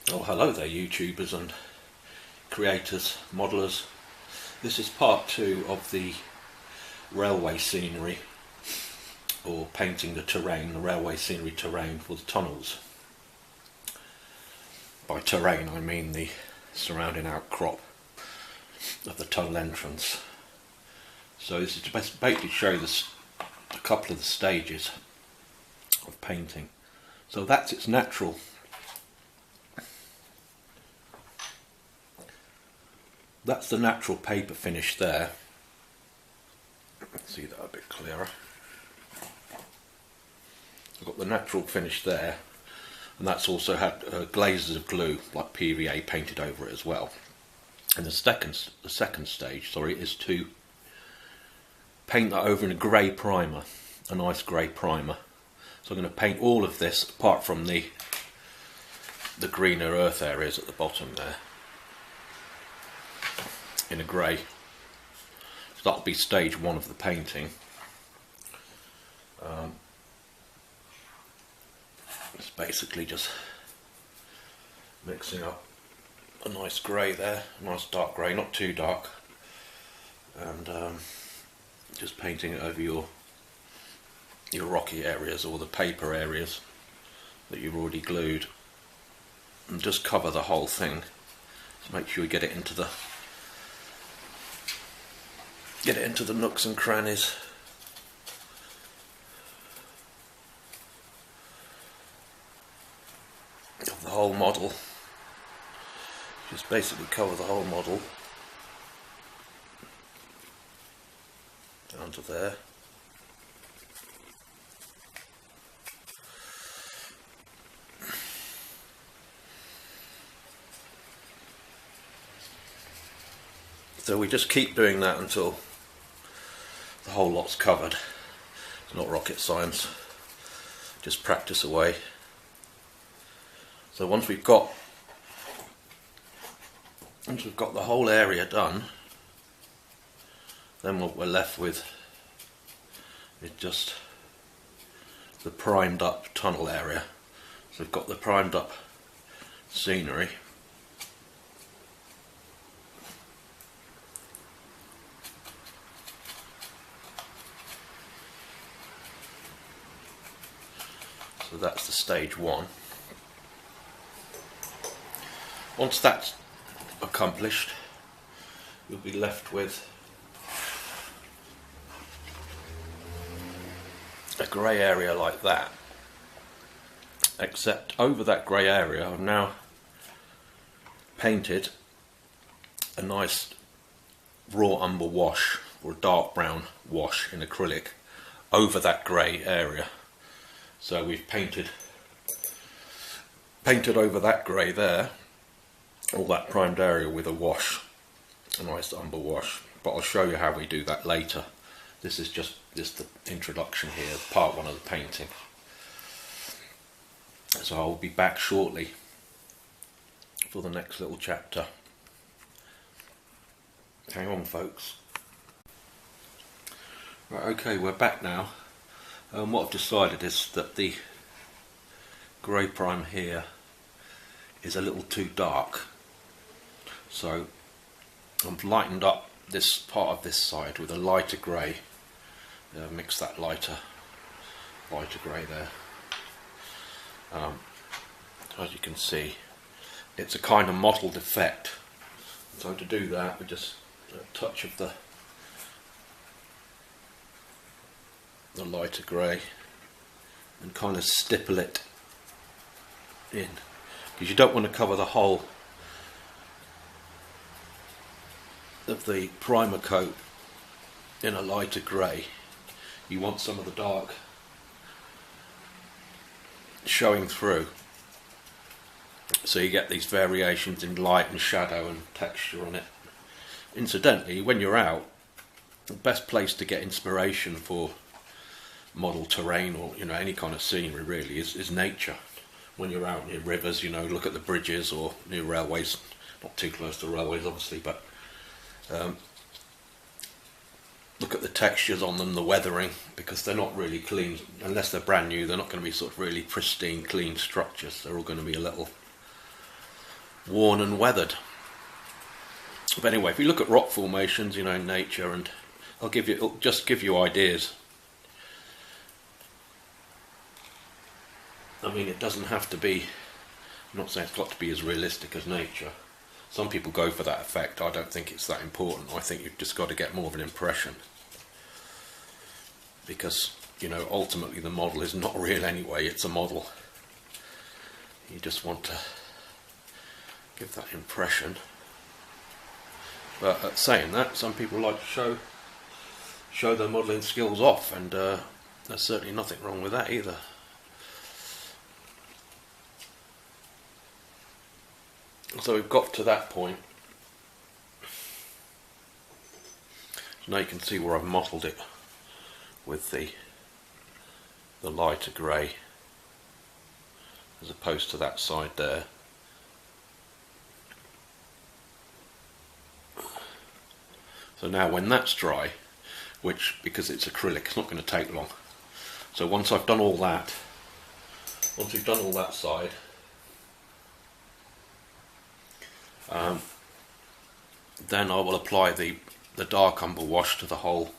Oh, hello there, YouTubers and creators, modelers. This is part 2 of the railway scenery, or painting the terrain, the railway scenery terrain for the tunnels. By terrain I mean the surrounding outcrop of the tunnel entrance. So this is to basically show a couple of the stages of painting. So that's its natural That's the natural paper finish there. See that a bit clearer. I've got the natural finish there, and that's also had glazes of glue, like PVA, painted over it as well. And the second stage, is to paint that over in a grey primer, a nice grey primer. So I'm going to paint all of this apart from the greener earth areas at the bottom there in a grey. So that'll be stage 1 of the painting. It's basically just mixing up a nice grey there, a nice dark grey, not too dark, and just painting it over your rocky areas or the paper areas that you've already glued, and just cover the whole thing to make sure you get it into the nooks and crannies. Of the whole model. Just basically cover the whole model down to there. So we just keep doing that until the whole lot's covered. It's not rocket science, just practice away. So once we've got the whole area done, then what we're left with is just the primed up tunnel area. So we've got the primed up scenery. So that's the stage 1. Once that's accomplished, you'll be left with a grey area like that, except over that grey area I've now painted a nice raw umber wash, or a dark brown wash in acrylic, over that grey area. So we've painted over that grey there, all that primed area, with a wash, a nice umber wash. But I'll show you how we do that later. This is just the introduction here, part 1 of the painting. So I'll be back shortly for the next little chapter. Hang on, folks. Right, okay, we're back now. What I've decided is that the grey prime here is a little too dark. So I've lightened up this part of this side with a lighter grey. Mix that lighter grey there. As you can see, it's a kind of mottled effect. So to do that, we just a touch of the lighter grey and kind of stipple it in, because you don't want to cover the whole of the primer coat in a lighter grey. You want some of the dark showing through, so you get these variations in light and shadow and texture on it. Incidentally, when you're out, the best place to get inspiration for model terrain, or any kind of scenery really, is nature. When you're out near rivers, look at the bridges, or near railways, not too close to railways obviously, but look at the textures on them, the weathering, because they're not really clean. Unless they're brand new, they're not going to be sort of really pristine, clean structures. They're all going to be a little worn and weathered. But anyway, if you look at rock formations, you know, in nature, and it'll just give you ideas. I mean, it doesn't have to be, I'm not saying it's got to be as realistic as nature. Some people go for that effect. I don't think it's that important. I think you've just got to get more of an impression. Because, you know, ultimately the model is not real anyway, it's a model. You just want to give that impression. But saying that, some people like to show their modelling skills off, and there's certainly nothing wrong with that either. So we've got to that point. Now you can see where I've mottled it with the lighter grey as opposed to that side there. So now when that's dry, which, because it's acrylic, it's not going to take long. So once I've done all that, once we've done all that side, then I will apply the dark umber wash to the whole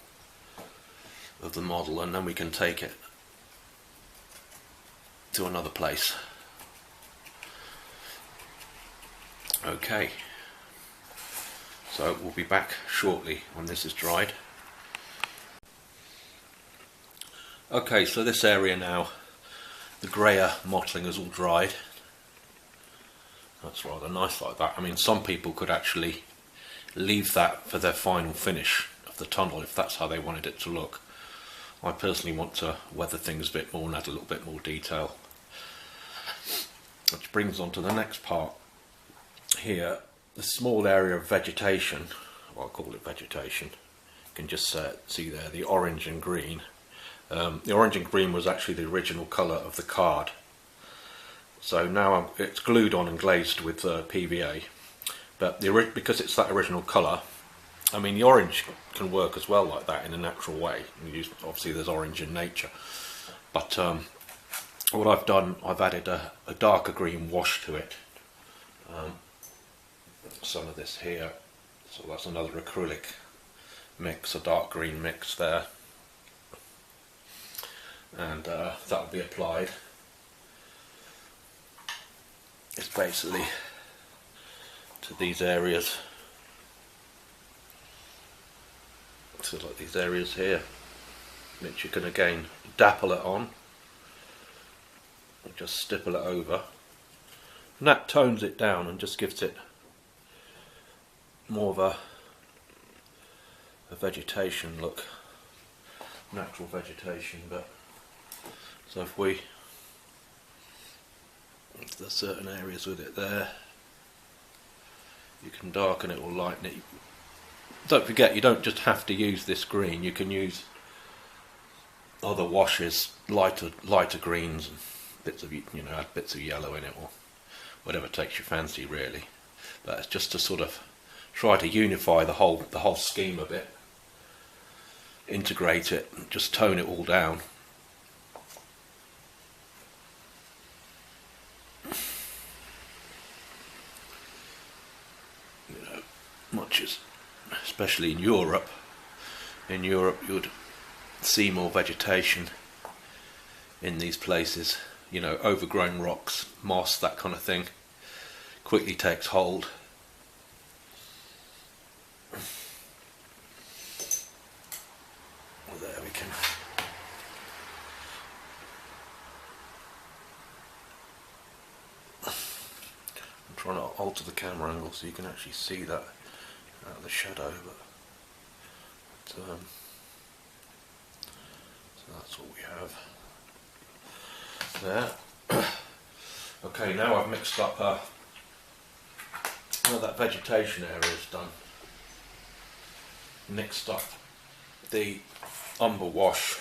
of the model, and then we can take it to another place. Okay, so we'll be back shortly when this is dried. Okay, so this area now, the greyer mottling is all dried. That's rather nice like that. I mean, some people could actually leave that for their final finish of the tunnel if that's how they wanted it to look. I personally want to weather things a bit more and add a little bit more detail. Which brings on to the next part. Here, the small area of vegetation, well, I'll call it vegetation, you can just see there the orange and green. The orange and green was actually the original colour of the card. So now it's glued on and glazed with PVA, but because it's that original colour, I mean the orange can work as well like that in a natural way. Obviously there's orange in nature, but what I've done, I've added a darker green wash to it. Some of this here, so that's another acrylic mix, a dark green mix there, and that will be applied. It's basically to these areas, so like these areas here, which you can again dapple it on, and just stipple it over, and that tones it down and just gives it more of a vegetation look, natural vegetation. But so if we, there's certain areas with it there, you can darken it or lighten it. Don't forget, you don't just have to use this green, you can use other washes, lighter greens, and bits of, add bits of yellow in it, or whatever takes your fancy really. But it's just to sort of try to unify the whole scheme a bit, integrate it, and just tone it all down. Much as, especially in Europe you'd see more vegetation in these places, overgrown rocks, moss, that kind of thing, quickly takes hold. Well, there we can. I'm trying to alter the camera angle so you can actually see that out of the shadow, but so that's what we have there. Okay, now I've mixed up that vegetation area is done. Mixed up the umber wash.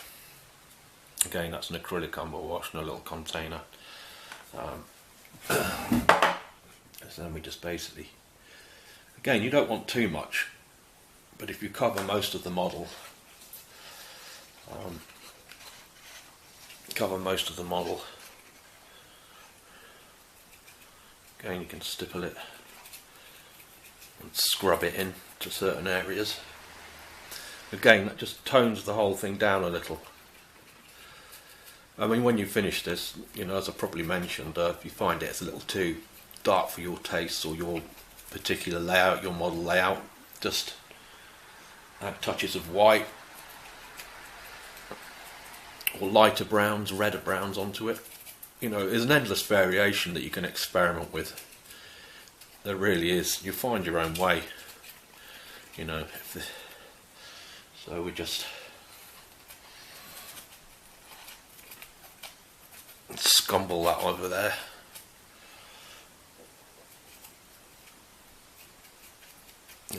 Again, that's an acrylic umber wash in a little container. So then we just basically, again, you don't want too much, but if you cover most of the model, again you can stipple it and scrub it in to certain areas. Again, that just tones the whole thing down a little. I mean, when you finish this, you know, as I probably mentioned, if you find it's a little too dark for your taste or your particular layout, your model layout, just add touches of white or lighter browns, redder browns onto it. You know, there's an endless variation that you can experiment with. There really is. You find your own way. You know, so we just scumble that over there.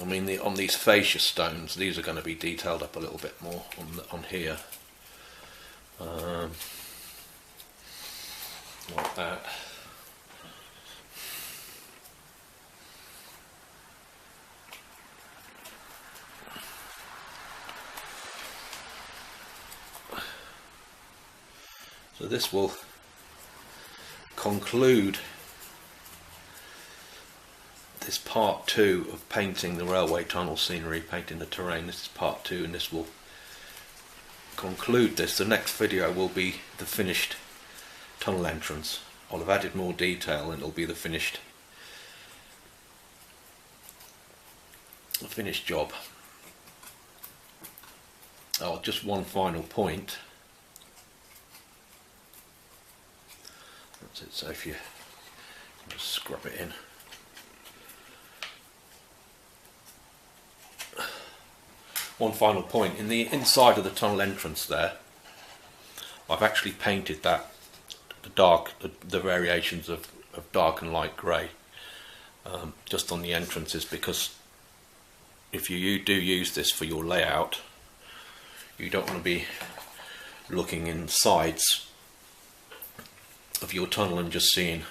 I mean, on these fascia stones, these are going to be detailed up a little bit more on here, like that. So this will conclude this part 2 of painting the railway tunnel scenery, painting the terrain. This is part 2, and this will conclude this. The next video will be the finished tunnel entrance. I'll have added more detail and it'll be the finished job. Oh, just one final point. That's it. So if you just scrub it in. One final point, in the inside of the tunnel entrance there, I've actually painted that the variations of dark and light grey just on the entrances, because if you do use this for your layout, you don't want to be looking in sides of your tunnel and just seeing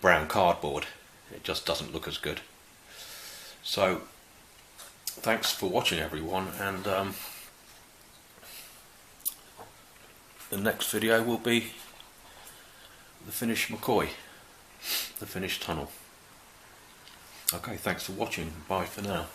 brown cardboard. It just doesn't look as good. So thanks for watching, everyone, and the next video will be the finished McCoy, the finished tunnel. Okay, thanks for watching. Bye for now.